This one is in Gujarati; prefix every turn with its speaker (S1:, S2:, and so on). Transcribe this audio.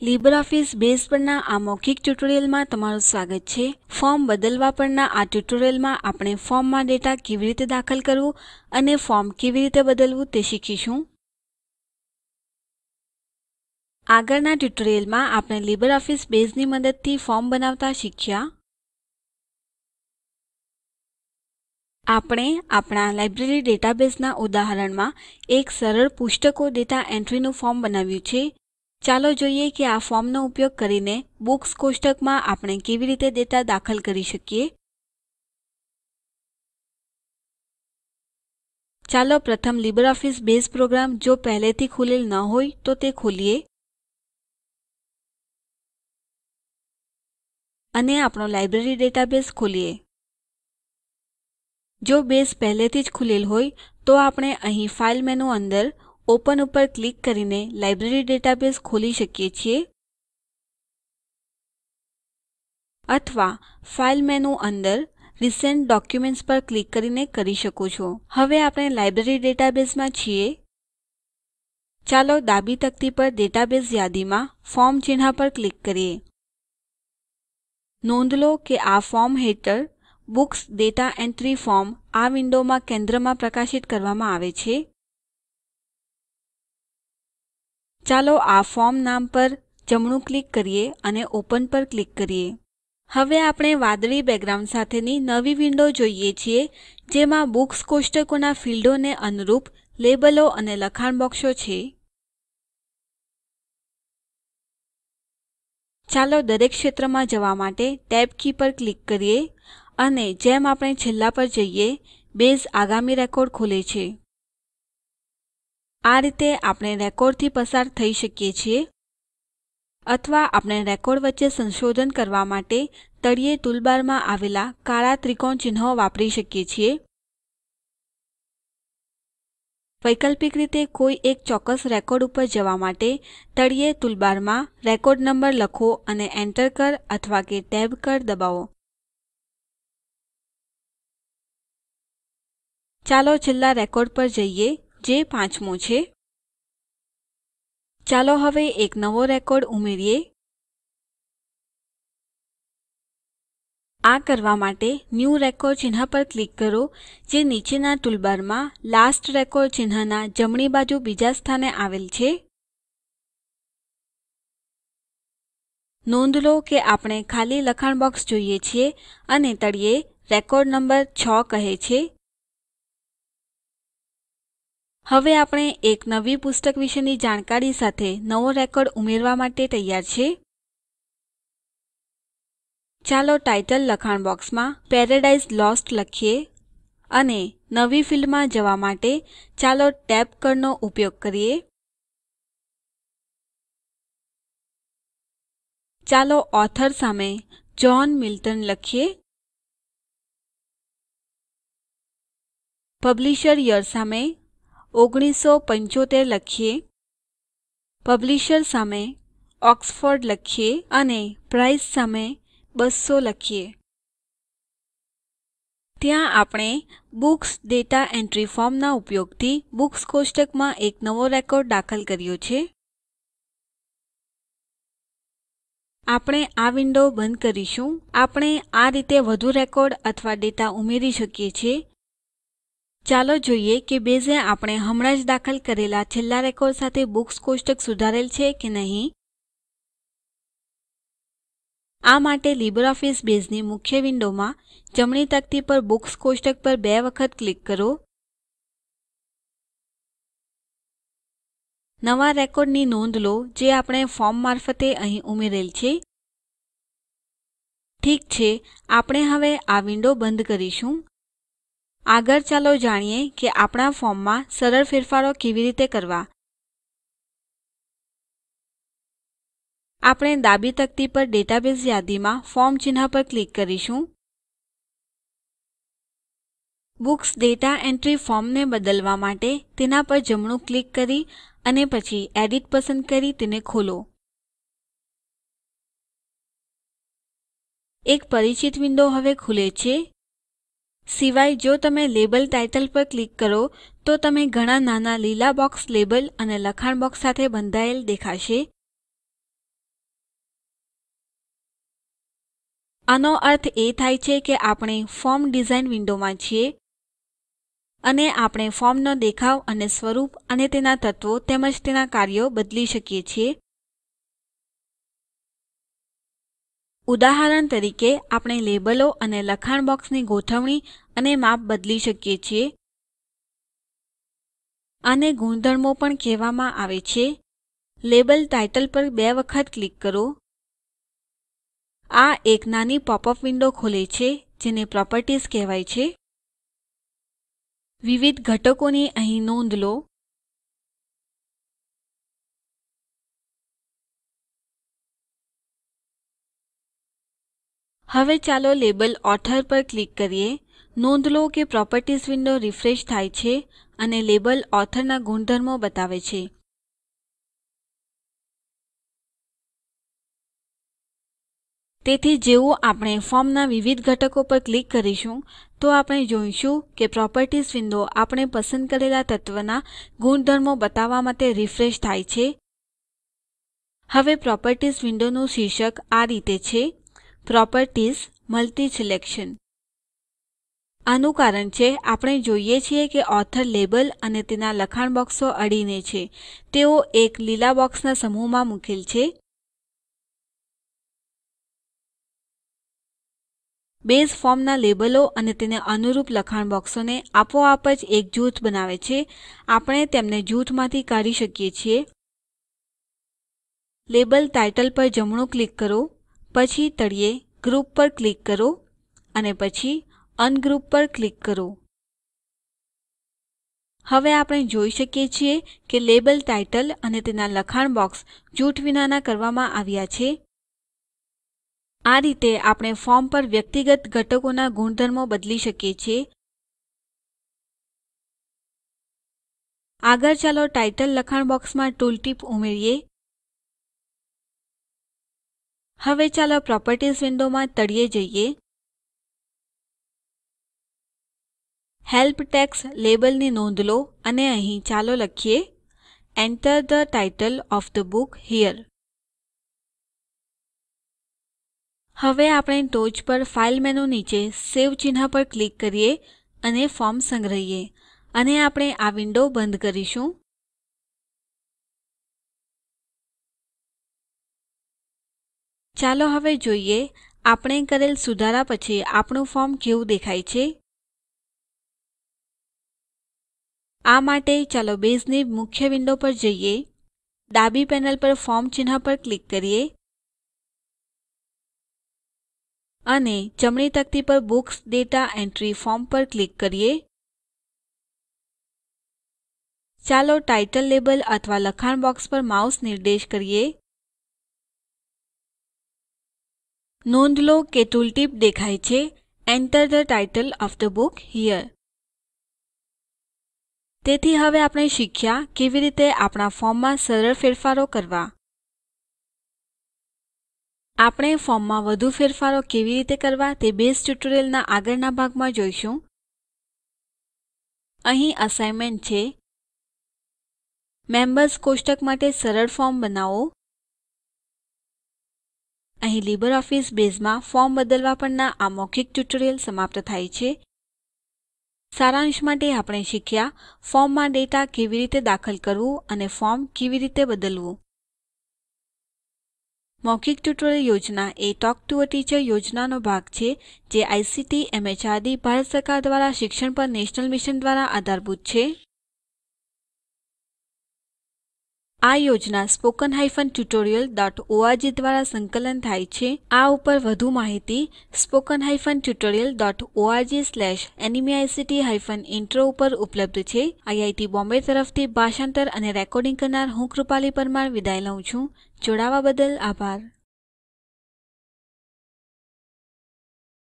S1: લીબરઓફિસ બેઝ પરના આ મૌખિક ટ્યુટોરીયલમાં તમારું સ્વાગત છે. ફોર્મ બદલવા પરના આ ટ્યુટોરીયલમાં આપણે ફોર્મમાં ડેટા કેવી રીતે દાખલ કરવું અને ફોર્મ કેવી રીતે બદલવું તે શીખીશું. આગળના ટ્યુટોરીયલમાં આપણે લીબરઓફિસ બેઝની મદદથી ફોર્મ બનાવતા શીખ્યા. આપણે આપણા લાઇબ્રેરી ડેટાબેઝના ઉદાહરણમાં એક સરળ પુસ્તકો ડેટા એન્ટ્રીનું ફોર્મ બનાવ્યું છે. ચાલો જોઈએ કે આ ફોર્મનો ઉપયોગ કરીને બુક્સ કોષ્ટકમાં આપણે કેવી રીતે ડેટા દાખલ કરી શકીએ. ચાલો પ્રથમ લીબરઓફિસ બેઝ પ્રોગ્રામ જો પહેલેથી ખુલેલ ન હોય તો તે ખોલીએ અને આપણો લાઇબ્રેરી ડેટાબેઝ ખોલીએ. જો બેઝ પહેલેથી જ ખુલેલ હોય તો આપણે અહીં ફાઇલ મેનુ અંદર ઓપન ઉપર ક્લિક કરીને લાઇબ્રેરી ડેટાબેઝ ખોલી શકીએ છીએ અથવા ફાઇલ મેનુ અંદર રિસેન્ટ ડોક્યુમેન્ટ્સ પર ક્લિક કરીને કરી શકો છો. હવે આપણે લાઇબ્રેરી ડેટાબેઝમાં છીએ. ચાલો ડાબી તકતી પર ડેટાબેઝ યાદીમાં ફોર્મ ચિહ્ન પર ક્લિક કરીએ. નોંધ લો કે આ ફોર્મ હેઠળ બુક્સ ડેટા એન્ટ્રી ફોર્મ આ વિન્ડોમાં કેન્દ્રમાં પ્રકાશિત કરવામાં આવે છે. ચાલો આ ફોર્મ નામ પર જમણું ક્લિક કરીએ અને ઓપન પર ક્લિક કરીએ. હવે આપણે વાદળી બેકગ્રાઉન્ડ સાથેની નવી વિન્ડો જોઈએ છીએ જેમાં બુક્સ કોષ્ટકોના ફીલ્ડોને અનુરૂપ લેબલો અને લખાણ બોક્સો છે. ચાલો દરેક ક્ષેત્રમાં જવા માટે ટેબ કી પર ક્લિક કરીએ અને જેમ આપણે છેલ્લા પર જઈએ બેઝ આગામી રેકોર્ડ ખોલે છે. આ રીતે આપણે રેકોર્ડથી પસાર થઈ શકીએ છીએ અથવા આપણે રેકોર્ડ વચ્ચે સંશોધન કરવા માટે તળિયે ટૂલબારમાં આવેલા કાળા ત્રિકોણ ચિહ્નો વાપરી શકીએ છીએ. વૈકલ્પિક રીતે કોઈ એક ચોક્કસ રેકોર્ડ ઉપર જવા માટે તળિયે ટૂલબારમાં રેકોર્ડ નંબર લખો અને એન્ટર કળ અથવા કે ટેબ કળ દબાવો. ચાલો છેલ્લા રેકોર્ડ પર જઈએ જે 5મો છે. ચાલો હવે એક નવો રેકોર્ડ ઉમેરીએ. આ કરવા માટે ન્યૂ રેકોર્ડ ચિહ્ન પર ક્લિક કરો જે નીચેના ટૂલબારમાં લાસ્ટ રેકોર્ડ ચિહ્નના જમણી બાજુ બીજા સ્થાને આવેલ છે. નોંધ લો કે આપણે ખાલી લખાણ બોક્સ જોઈએ છીએ અને તળિયે રેકોર્ડ નંબર 6 કહે છે. હવે આપણે એક નવી પુસ્તક વિશેની જાણકારી સાથે નવો રેકોર્ડ ઉમેરવા માટે તૈયાર છે. ચાલો ટાઇટલ લખાણ બોક્સમાં પેરેડાઇઝ લોસ્ટ લખીએ અને નવી ફિલ્ડમાં જવા માટે ચાલો ટેબ કળનો ઉપયોગ કરીએ. ચાલો ઓથર સામે જ્હોન મિલ્ટન લખીએ. પબ્લિશર યર સામે 1975 લખીએ. પબ્લિશર સામે ઓક્સફોર્ડ લખીએ અને પ્રાઇસ સામે 200 લખીએ. ત્યાં આપણે બુક્સ ડેટા એન્ટ્રી ફોર્મના ઉપયોગથી બુક્સ કોષ્ટકમાં એક નવો રેકોર્ડ દાખલ કર્યો છે. આપણે આ વિન્ડો બંધ કરીશું. આપણે આ રીતે વધુ રેકોર્ડ અથવા ડેટા ઉમેરી શકીએ છીએ. ચાલો જોઈએ કે બેઝે આપણે હમણાં જ દાખલ કરેલા છેલ્લા રેકોર્ડ સાથે બુક્સ કોષ્ટક સુધારેલ છે કે નહીં. આ માટે લીબરઓફિસ બેઝની મુખ્ય વિન્ડોમાં જમણી તકતી પર બુક્સ કોષ્ટક પર 2 વખત ક્લિક કરો. નવા રેકોર્ડની નોંધ લો જે આપણે ફોર્મ મારફતે અહીં ઉમેરેલ છે. ઠીક છે, આપણે હવે આ વિન્ડો બંધ કરીશું. આગળ ચાલો જાણીએ કે આપણા ફોર્મમાં સરળ ફેરફારો કેવી રીતે કરવા. આપણે ડાબી તકતી પર ડેટાબેઝ યાદીમાં ફોર્મ ચિહ્ન પર ક્લિક કરીશું. બુક્સ ડેટા એન્ટ્રી ફોર્મને બદલવા માટે તેના પર જમણું ક્લિક કરી અને પછી એડિટ પસંદ કરી તેને ખોલો. એક પરિચિત વિન્ડો હવે ખુલે છે. સિવાય જો તમે લેબલ ટાઇટલ પર ક્લિક કરો તો તમે ઘણા નાના લીલા બોક્સ લેબલ અને લખાણ બોક્સ સાથે બંધાયેલ દેખાશે. આનો અર્થ એ થાય છે કે આપણે ફોર્મ ડિઝાઇન વિન્ડોમાં છીએ અને આપણે ફોર્મનો દેખાવ અને સ્વરૂપ અને તેના તત્વો તેમજ તેના કાર્યો બદલી શકીએ છીએ. ઉદાહરણ તરીકે આપણે લેબલો અને લખાણ બોક્સની ગોઠવણી અને માપ બદલી શકીએ છીએ. આને ગુણધર્મો પણ કહેવામાં આવે છે. લેબલ ટાઇટલ પર 2 વખત ક્લિક કરો. આ એક નાની પોપઅપ વિન્ડો ખોલે છે જેને પ્રોપર્ટીઝ કહેવાય છે. વિવિધ ઘટકોની અહીં નોંધ લો. હવે ચાલો લેબલ ઓથોર પર ક્લિક કરીએ. નોંધ લો કે પ્રોપર્ટીઝ વિન્ડો રિફ્રેશ થાય છે અને લેબલ ઓથોરના ગુણધર્મો બતાવે છે. તેથી જેવું આપણે ફોર્મના વિવિધ ઘટકો પર ક્લિક કરીશું તો આપણે જોઈશું કે પ્રોપર્ટીઝ વિન્ડો આપણે પસંદ કરેલા તત્વના ગુણધર્મો બતાવવા માટે રિફ્રેશ થાય છે. હવે પ્રોપર્ટીઝ વિન્ડોનું શીર્ષક આ રીતે છે: પ્રોપર્ટીઝ મલ્ટી સિલેક્શન. આનું કારણ છે આપણે જોઈએ છીએ કે ઓથોર લેબલ અને તેના લખાણ બોક્સો અડીને છે. તેઓ એક લીલા બોક્સના સમૂહમાં મૂકેલ છે. બેઝ ફોર્મના લેબલો અને તેને અનુરૂપ લખાણ બોક્સોને આપોઆપ જ એક જૂથ બનાવે છે. આપણે તેમને જૂથમાંથી કાઢી શકીએ છીએ. લેબલ ટાઇટલ પર જમણું ક્લિક કરો, પછી તળિયે ગ્રુપ પર ક્લિક કરો અને પછી અનગ્રુપ પર ક્લિક કરો. હવે આપણે જોઈ શકીએ છીએ કે લેબલ ટાઇટલ અને તેના લખાણ બોક્સ જૂથ વિનાના કરવામાં આવ્યા છે. આ રીતે આપણે ફોર્મ પર વ્યક્તિગત ઘટકોના ગુણધર્મો બદલી શકીએ છીએ. આગળ ચાલો ટાઇટલ લખાણ બોક્સમાં ટૂલટીપ ઉમેરીએ. હવે ચાલો પ્રોપર્ટીઝ વિન્ડોમાં તળિયે જઈએ. હેલ્પ ટેક્સ્ટ લેબલની નોંધ લો અને અહીં ચાલો લખીએ Enter the title of the book here. હવે આપણે ટોચ પર ફાઇલ મેનુ નીચે સેવ ચિહ્ન પર ક્લિક કરીએ અને ફોર્મ સંગ્રહીએ અને આપણે આ વિન્ડો બંધ કરીશું. ચાલો હવે જોઈએ આપણે કરેલ સુધારા પછી આપણું ફોર્મ કેવું દેખાય છે. આ માટે ચાલો બેઝની મુખ્ય વિન્ડો પર જઈએ. ડાબી પેનલ પર ફોર્મ ચિહ્ન પર ક્લિક કરીએ અને જમણી તકતી પર બુક્સ દાતા એન્ટ્રી ફોર્મ પર ક્લિક કરીએ. ચાલો ટાઇટલ લેબલ અથવા લખાણ બોક્સ પર માઉસ નિર્દેશ કરીએ. નોંધ લો કે ટૂલટીપ દેખાય છે Enter the title of the book here. તેથી હવે આપણે શીખ્યા કેવી રીતે આપણા ફોર્મમાં સરળ ફેરફારો કરવા. આપણે ફોર્મમાં વધુ ફેરફારો કેવી રીતે કરવા તે બેઝ ટ્યુટોરીયલના આગળના ભાગમાં જોઈશું. અહીં અસાઇનમેન્ટ છે. મેમ્બર્સ કોષ્ટક માટે સરળ ફોર્મ બનાવો. અહીં લીબરઓફીસ બેઝમાં ફોર્મ બદલવા પરના આ મૌખિક ટ્યુટોરીયલ સમાપ્ત થાય છે. સારાંશ માટે આપણે શીખ્યા ફોર્મમાં ડેટા કેવી રીતે દાખલ કરવું અને ફોર્મ કેવી રીતે બદલવું. મૌખિક ટ્યુટોરીયલ યોજના એ ટોક ટુ અ ટીચર યોજનાનો ભાગ છે જે આઇસીટી એમએચઆરડી ભારત સરકાર દ્વારા શિક્ષણ પર નેશનલ મિશન દ્વારા આધારભૂત છે. આ યોજના spoken-tutorial.org દ્વારા સંકલન થાય છે. આ ઉપર વધુ માહિતી spoken-tutorial.org/nmeict-intro ઉપર ઉપલબ્ધ છે. આઈઆઈટી બોમ્બે તરફથી ભાષાંતર અને રેકોર્ડિંગ કરનાર હું કૃપાલી પરમાર વિદાય લઉં છું. જોડાવા બદલ આભાર.